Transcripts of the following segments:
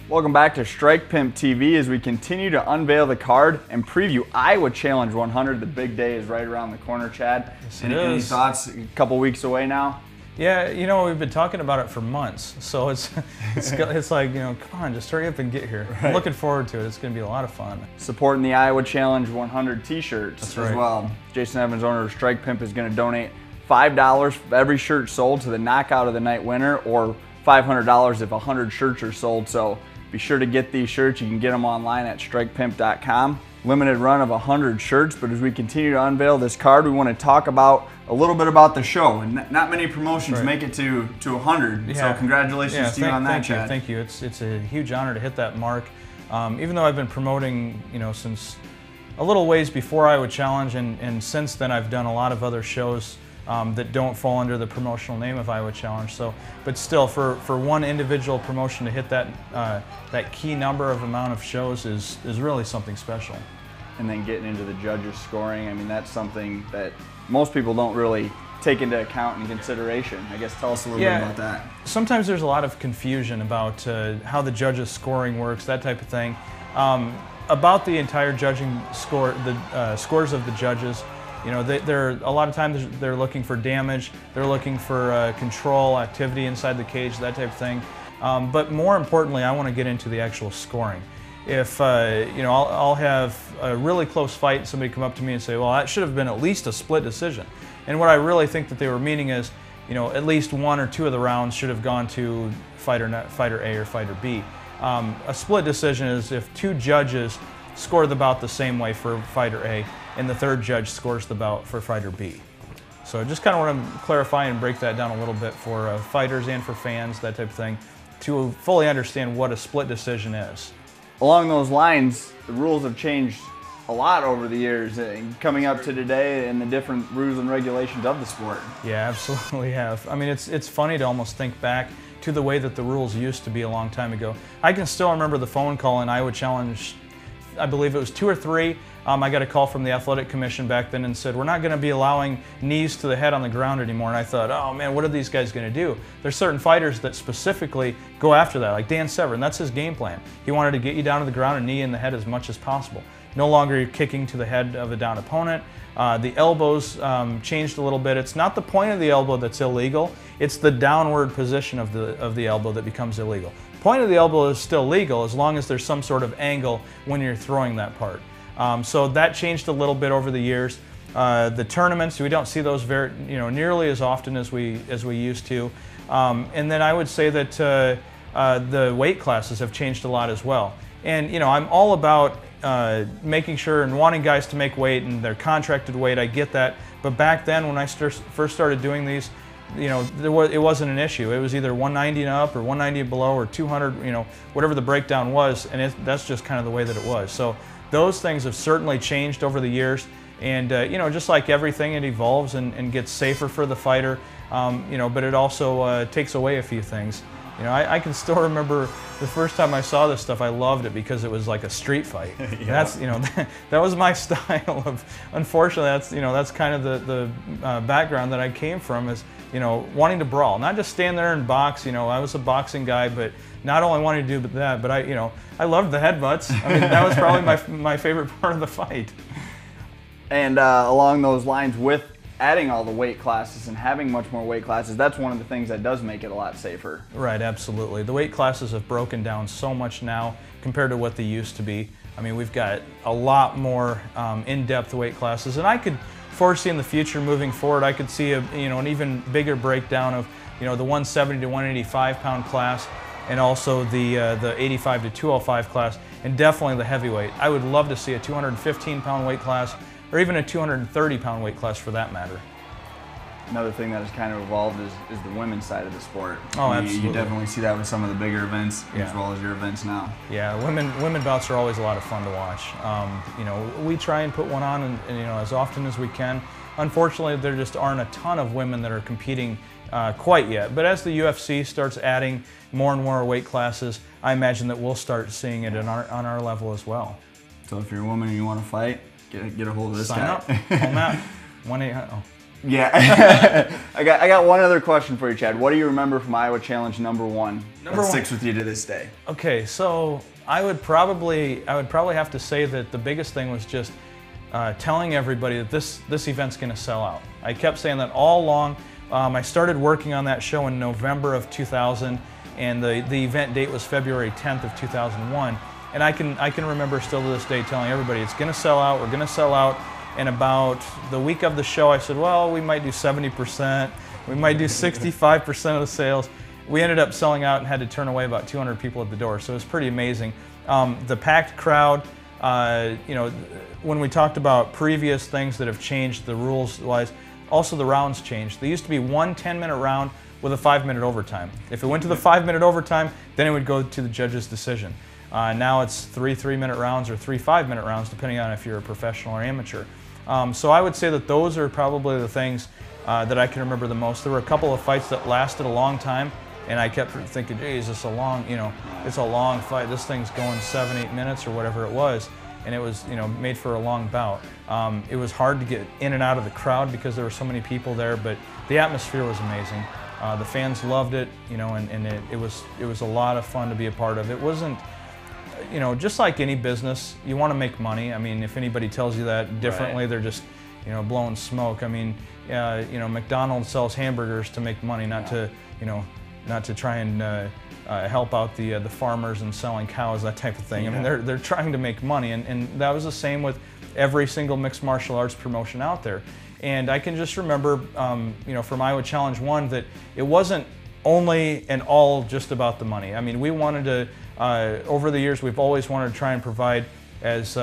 Welcome back to Strike Pimp TV as we continue to unveil the card and preview Iowa Challenge 100. The big day is right around the corner, Chad. Yes, any thoughts? A couple weeks away now? Yeah, you know, we've been talking about it for months, so it's like, you know, come on, just hurry up and get here. Right. I'm looking forward to it. It's going to be a lot of fun. Supporting the Iowa Challenge 100 t-shirts as well. Jason Evans, owner of Strike Pimp, is going to donate $5 for every shirt sold to the Knockout of the Night winner, or $500 if 100 shirts are sold. So be sure to get these shirts. You can get them online at strikepimp.com. Limited run of 100 shirts, but as we continue to unveil this card, we want to talk about a little bit about the show. And not many promotions make it to 100, so congratulations to you on that, Chad. Thank you. It's a huge honor to hit that mark. Even though I've been promoting, you know, since a little ways before Iowa Challenge, and since then I've done a lot of other shows that don't fall under the promotional name of Iowa Challenge. So, but still, for one individual promotion to hit that that key number of amount of shows is really something special. And then getting into the judges' scoring, I mean, that's something that most people don't really take into account and consideration. I guess tell us a little bit about that. Sometimes there's a lot of confusion about how the judges' scoring works, that type of thing. About the entire judging score, the scores of the judges. You know, they're a lot of times they're looking for damage, they're looking for control, activity inside the cage, that type of thing. But more importantly, I want to get into the actual scoring. If you know, I'll have a really close fight, somebody come up to me and say, "Well, that should have been at least a split decision." And what I really think that they were meaning is, you know, at least one or two of the rounds should have gone to fighter A or fighter B. A split decision is if two judges score the bout the same way for fighter A, and the third judge scores the bout for fighter B. So I just kind of want to clarify and break that down a little bit for fighters and for fans, that type of thing, to fully understand what a split decision is. Along those lines, the rules have changed a lot over the years, coming up to today and the different rules and regulations of the sport. Yeah, absolutely have. I mean, it's funny to almost think back to the way that the rules used to be a long time ago. I can still remember the phone call in Iowa Challenge, I believe it was 2 or 3. I got a call from the Athletic Commission back then and said, we're not going to be allowing knees to the head on the ground anymore. And I thought, oh man, what are these guys going to do? There's certain fighters that specifically go after that, like Dan Severn. That's his game plan. He wanted to get you down to the ground and knee in the head as much as possible. No longer kicking to the head of a down opponent. The elbows changed a little bit. It's not the point of the elbow that's illegal. It's the downward position of the elbow that becomes illegal. Point of the elbow is still legal as long as there's some sort of angle when you're throwing that part. So that changed a little bit over the years. The tournaments, we don't see those nearly as often as we used to. And then I would say that the weight classes have changed a lot as well. And you know, I'm all about making sure and wanting guys to make weight and their contracted weight. I get that. But back then, when I first started doing these, you know, it wasn't an issue. It was either 190 and up or 190 and below or 200, you know, whatever the breakdown was, and that's just kind of the way that it was. So those things have certainly changed over the years, and you know, just like everything, it evolves and gets safer for the fighter, you know, but it also takes away a few things. You know, I can still remember the first time I saw this stuff. I loved it because it was like a street fight. Yeah. That's, you know, that was my style of. Unfortunately, that's, you know, that's kind of the background that I came from, is, you know, wanting to brawl, not just stand there and box. You know, I was a boxing guy, but not only wanting to do that, but I loved the headbutts. I mean, that was probably my favorite part of the fight. And along those lines, with adding all the weight classes and having much more weight classes, that's one of the things that does make it a lot safer. Right, absolutely. The weight classes have broken down so much now compared to what they used to be. I mean, we've got a lot more in-depth weight classes, and I could foresee in the future, moving forward, I could see an even bigger breakdown of, you know, the 170 to 185 pound class, and also the 85 to 205 class, and definitely the heavyweight. I would love to see a 215 pound weight class, or even a 230 pound weight class for that matter. Another thing that has kind of evolved is the women's side of the sport. Oh, absolutely. You definitely see that with some of the bigger events, as well as your events now. Yeah, women bouts are always a lot of fun to watch. You know, we try and put one on, and you know, as often as we can. Unfortunately, there just aren't a ton of women that are competing quite yet. But as the UFC starts adding more and more weight classes, I imagine that we'll start seeing it on our level as well. So if you're a woman and you want to fight, get a hold of this guy. Sign up. Call Matt. 1-800. Yeah. I got one other question for you, Chad. What do you remember from Iowa Challenge #1 that sticks with you to this day? Okay, so I would probably have to say that the biggest thing was just telling everybody that this event's going to sell out. I kept saying that all along. I started working on that show in November of 2000, and the event date was February 10th of 2001. And I can remember still to this day telling everybody it's going to sell out. We're going to sell out. And about the week of the show, I said, well, we might do 70%. We might do 65% of the sales. We ended up selling out and had to turn away about 200 people at the door. So it was pretty amazing. The packed crowd. You know, when we talked about previous things that have changed the rules-wise, also the rounds changed. There used to be one 10-minute round with a 5-minute overtime. If it went to the 5-minute overtime, then it would go to the judge's decision. Now it's 3 3-minute rounds or 3 5-minute rounds, depending on if you're a professional or amateur. So I would say that those are probably the things that I can remember the most. There were a couple of fights that lasted a long time, and I kept thinking, geez, this is a long, you know, it's a long fight. This thing's going 7 8 minutes or whatever it was, and it was, you know, made for a long bout. It was hard to get in and out of the crowd because there were so many people there, but the atmosphere was amazing. The fans loved it, you know, and it was a lot of fun to be a part of. It wasn't, you know, just like any business, you want to make money. I mean, if anybody tells you that differently, they're just, you know, blowing smoke. I mean, you know, McDonald's sells hamburgers to make money, not to, you know, not to try and help out the farmers and selling cows, that type of thing. I mean, they're trying to make money, and that was the same with every single mixed martial arts promotion out there. And I can just remember, you know, from Iowa Challenge 1 that it wasn't only and all just about the money. I mean, we wanted to, over the years, we've always wanted to try and provide as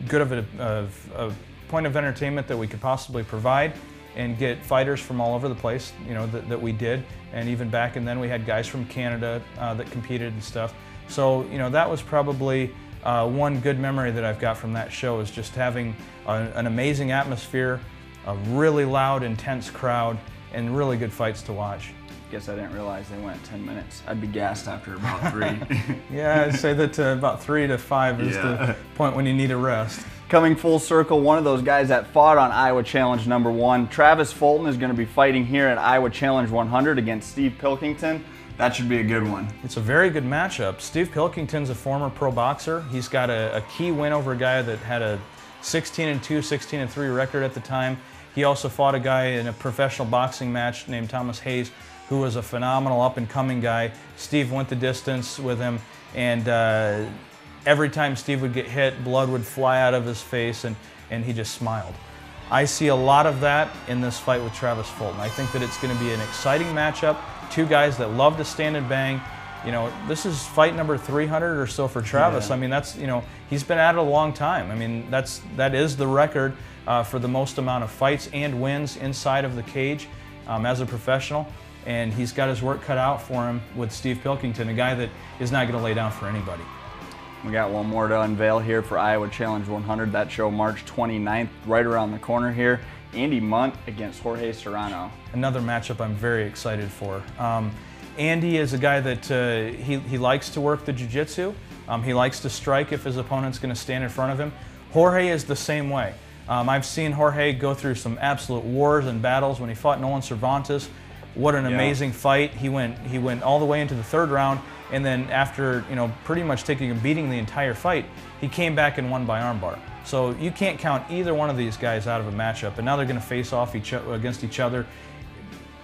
good of a point of entertainment that we could possibly provide, and get fighters from all over the place, you know, that we did. And even back and then we had guys from Canada that competed and stuff. So, you know, that was probably one good memory that I've got from that show, is just having an amazing atmosphere, a really loud, intense crowd, and really good fights to watch. Guess I didn't realize they went 10 minutes. I'd be gassed after about 3. Yeah, I'd say that about 3 to 5 is the point when you need a rest. Coming full circle, one of those guys that fought on Iowa Challenge #1, Travis Fulton, is going to be fighting here at Iowa Challenge 100 against Steve Pilkington. That should be a good one. It's a very good matchup. Steve Pilkington's a former pro boxer. He's got a key win over a guy that had a 16-2, 16-3 record at the time. He also fought a guy in a professional boxing match named Thomas Hayes, who was a phenomenal up-and-coming guy. Steve went the distance with him, and every time Steve would get hit, blood would fly out of his face, and he just smiled. I see a lot of that in this fight with Travis Fulton. I think that it's going to be an exciting matchup. Two guys that love to stand and bang. You know, this is fight number 300 or so for Travis. I mean, that's, you know, he's been at it a long time. I mean, that is the record for the most amount of fights and wins inside of the cage as a professional. And he's got his work cut out for him with Steve Pilkington, a guy that is not going to lay down for anybody. We got one more to unveil here for Iowa Challenge 100. That show March 29th, right around the corner here. Andy Munt against Jorge Serrano. Another matchup I'm very excited for. Andy is a guy that he likes to work the jiu-jitsu. He likes to strike if his opponent's going to stand in front of him. Jorge is the same way. I've seen Jorge go through some absolute wars and battles when he fought Nolan Cervantes. What an amazing fight. He went all the way into the 3rd round, and then after, you know, pretty much taking a beating the entire fight, he came back and won by armbar. So you can't count either one of these guys out of a matchup, and now they're going to face off against each other.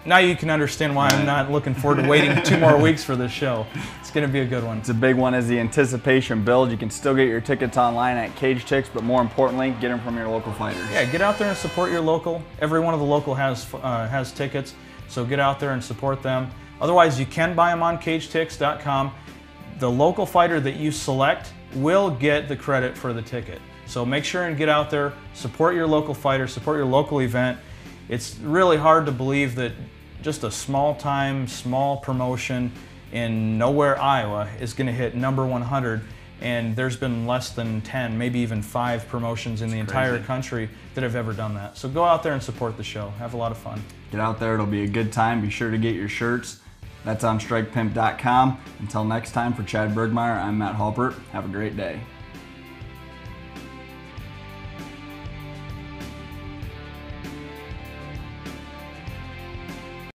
Now you can understand why I'm not looking forward to waiting 2 more weeks for this show. It's going to be a good one. It's a big one as the anticipation builds. You can still get your tickets online at Cage Tix, but more importantly, get them from your local fighters. Yeah, get out there and support your local. Every one of the local has tickets, so get out there and support them. Otherwise, you can buy them on CageTix.com. The local fighter that you select will get the credit for the ticket. So make sure and get out there, support your local fighter, support your local event. It's really hard to believe that just a small-time, small promotion in nowhere, Iowa, is going to hit number 100, and there's been less than 10, maybe even 5 promotions in the entire country that have ever done that. So go out there and support the show. Have a lot of fun. Get out there. It'll be a good time. Be sure to get your shirts. That's on StrikePimp.com. Until next time, for Chad Bergmeyer, I'm Matt Halpert. Have a great day.